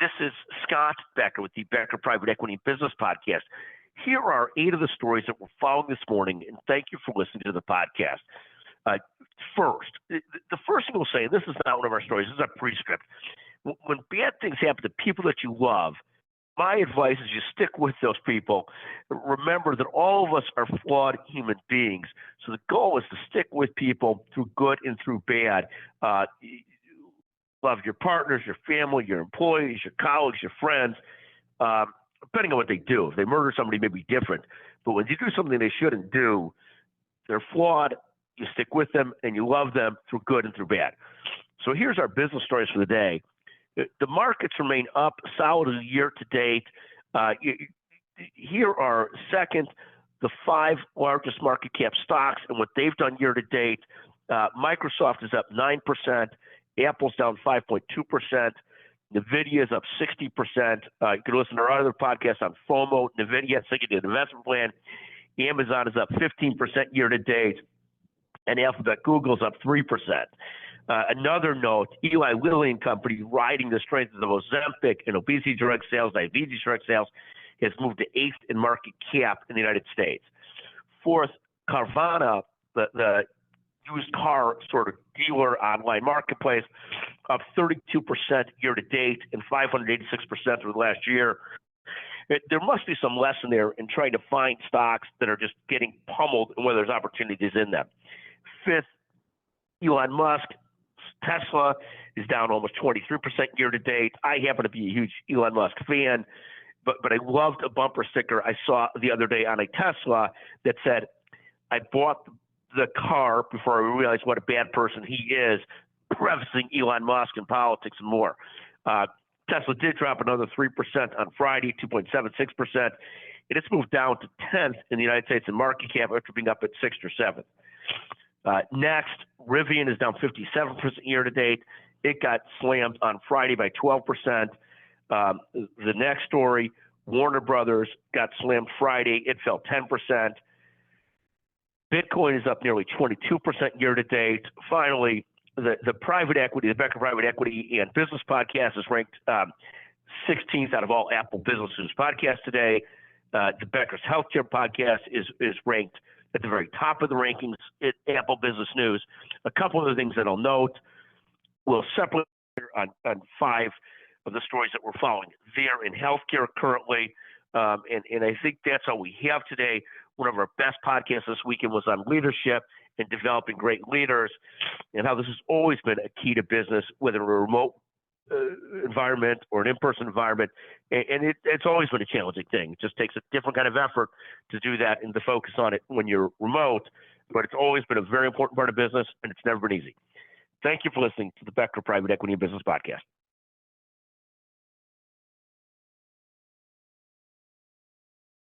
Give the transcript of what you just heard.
This is Scott Becker with the Becker Private Equity and Business Podcast. Here are 8 of the stories that we're following this morning, and thank you for listening to the podcast. First, the first thing we'll say, and this is not one of our stories, this is a prescript. When bad things happen to people that you love, my advice is you stick with those people. Remember that all of us are flawed human beings. So the goal is to stick with people through good and through bad. Love your partners, your family, your employees, your colleagues, your friends, depending on what they do. If they murder somebody, it may be different. But when you do something they shouldn't do, they're flawed, you stick with them, and you love them through good and through bad. So here's our business stories for the day. The markets remain up solid year to date. Here are second, the 5 largest market cap stocks and what they've done year to date. Microsoft is up 9%. Apple's down 5.2%. NVIDIA is up 60%. You can listen to our other podcasts on FOMO, NVIDIA, thinking an investment plan. Amazon is up 15% year to date. And Alphabet, Google's up 3%. Another note, Eli Lilly and Company, riding the strength of the Ozempic and obesity drug sales, diabetes drug sales, has moved to 8th in market cap in the United States. Fourth, Carvana, the used car sort of dealer online marketplace, up 32% year to date and 586% over the last year. There must be some lesson there in trying to find stocks that are just getting pummeled and where there's opportunities in them. Fifth, Elon Musk, Tesla is down almost 23% year to date. I happen to be a huge Elon Musk fan, but I loved a bumper sticker I saw the other day on a Tesla that said, I bought the car before I realized what a bad person he is, referencing Elon Musk and politics and more. Tesla did drop another 3% on Friday, 2.76%, and it's moved down to 10th in the United States in market cap after being up at 6th or 7th. Next, Rivian is down 57% year to date. It got slammed on Friday by 12%. The next story, Warner Brothers got slammed Friday. It fell 10%. Bitcoin is up nearly 22% year to date. Finally, the private equity, the Becker Private Equity and Business Podcast is ranked 16th out of all Apple Business News podcasts today. The Becker's Healthcare Podcast is ranked at the very top of the rankings at Apple Business News. A couple of the things that I'll note, we'll separate on 5 of the stories that we're following. They're in healthcare currently, and I think that's all we have today. One of our best podcasts this weekend was on leadership and developing great leaders, and how this has always been a key to business, whether a remote environment or an in-person environment, and it's always been a challenging thing. It just takes a different kind of effort to do that and to focus on it when you're remote, but it's always been a very important part of business, and it's never been easy. Thank you for listening to the Becker Private Equity and Business Podcast.